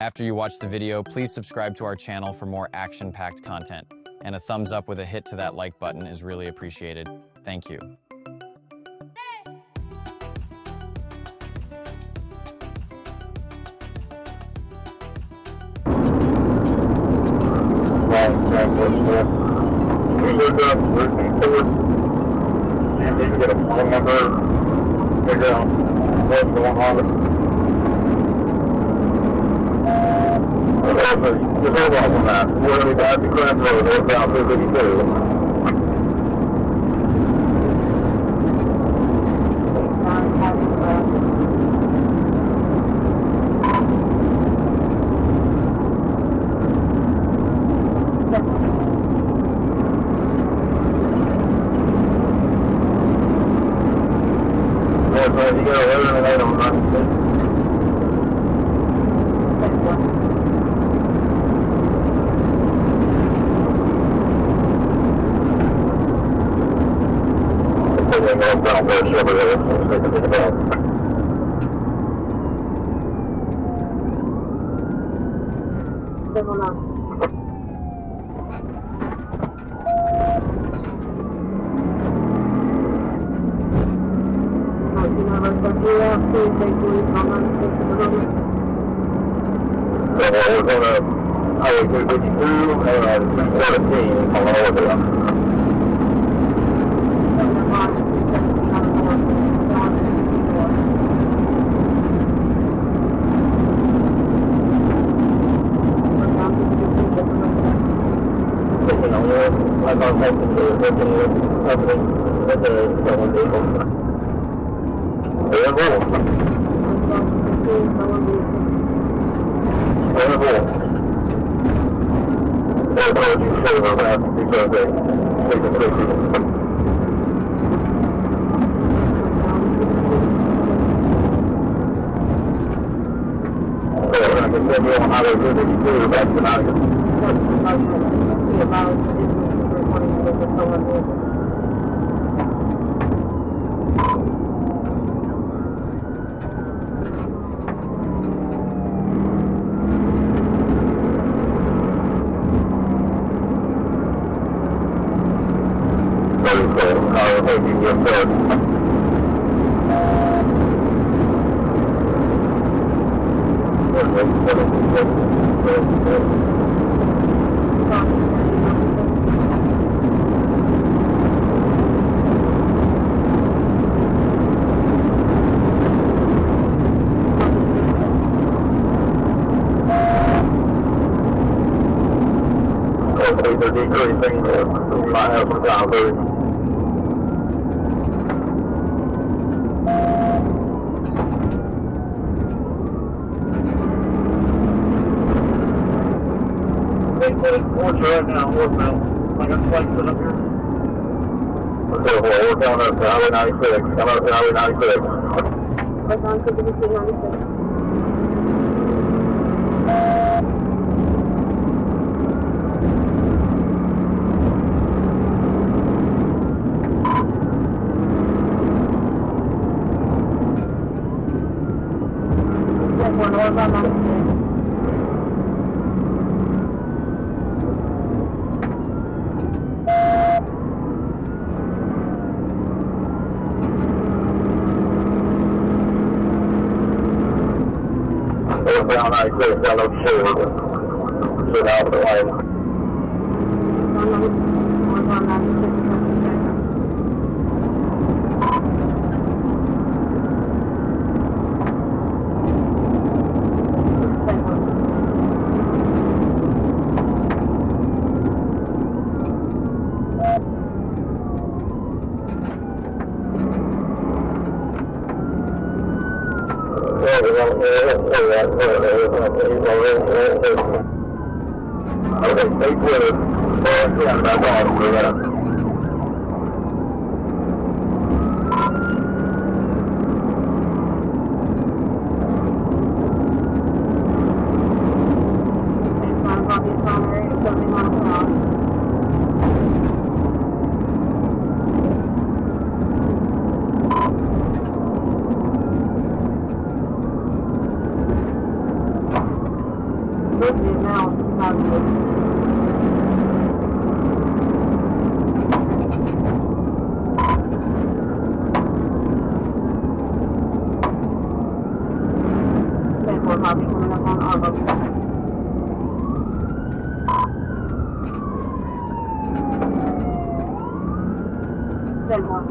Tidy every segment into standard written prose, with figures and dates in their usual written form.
After you watch the video, please subscribe to our channel for more action-packed content. And a thumbs up with a hit to that like button is really appreciated. Thank you. We look up routine force, and we can get a phone number, figure out what's going on. Just hold off on that. We're going to be back to Grand Road, northbound 252. You got a letter and item on that. We're going to Highway 252, 317 on all of them. I'm not making the company with the stolen vehicle. They're involved. They're involved. They're apologies for that because they take the safety. We're going to continue on Highway 252 back to Nottingham. They're decreasing, we might have some time there. Porch right now, northbound. I got flights set up here. Okay, well, we're coming up to Highway 96. Coming up to Highway 96. What's on 296? Down 96, down up shore. Sit out of the way. Okay, stay with it. Yeah, that's all for that. This is now positive. We're probably coming up on Arbo. 10-1.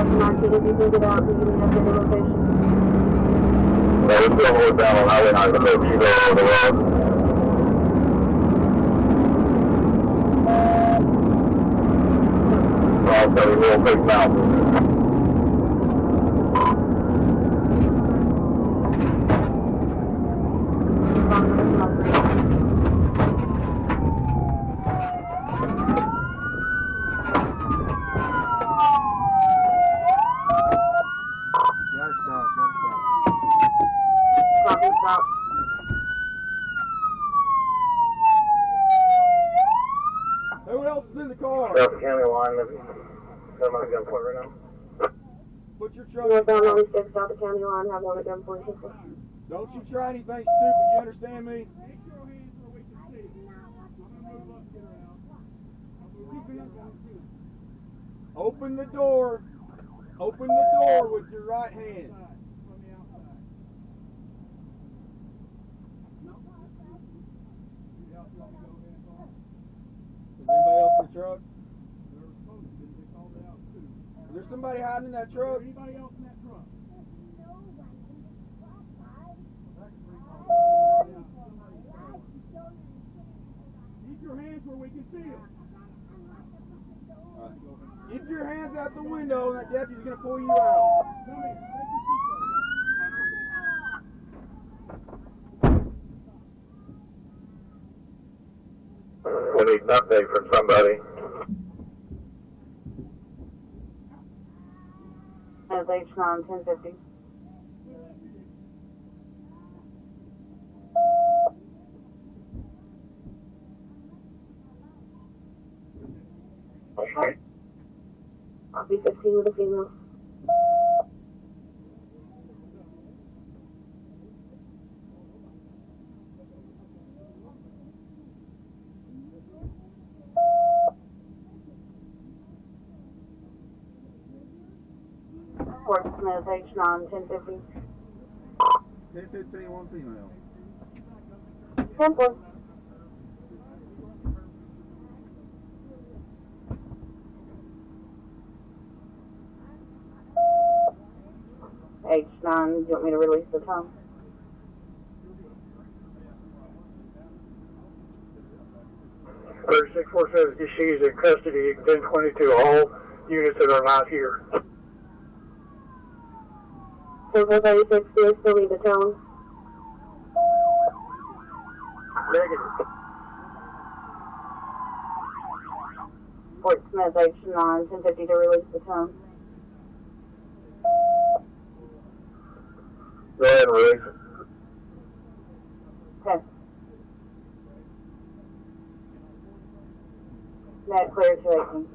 Market, if you can get out, you can have the location. Yeah, we're still hold down on Highway 9 for the Chico over the road. Also, we will take Mountain. Copy, stop. Who else is in the car? Delta County line, got my gunpoint right now. Put your truck in Northbound the car. 96, Delta County line, have one at gunpoint. Don't you try anything stupid, you understand me? Open the door. Open the door with your right hand. Is anybody else in the truck? Is there somebody hiding in that truck? Anybody else in that truck? Keep your hands where we can see them. Keep your hands out the window and that deputy's going to pull you out. Come here, take your seatbelt. We need an update from somebody. That's H9, 1050. Okay. I'll be 15 with a female. Fort Smith, H9, 1050. 10-15, one female. 10-4. H9, do you want me to release the tongue? Thirty-six 470, she's in custody, 1022, all units that are not here. 10-436, do I still need the tone? Negative. Fort Smith, H9, 1050 to release the tone. Go ahead and release it. Okay. Net clear to 18.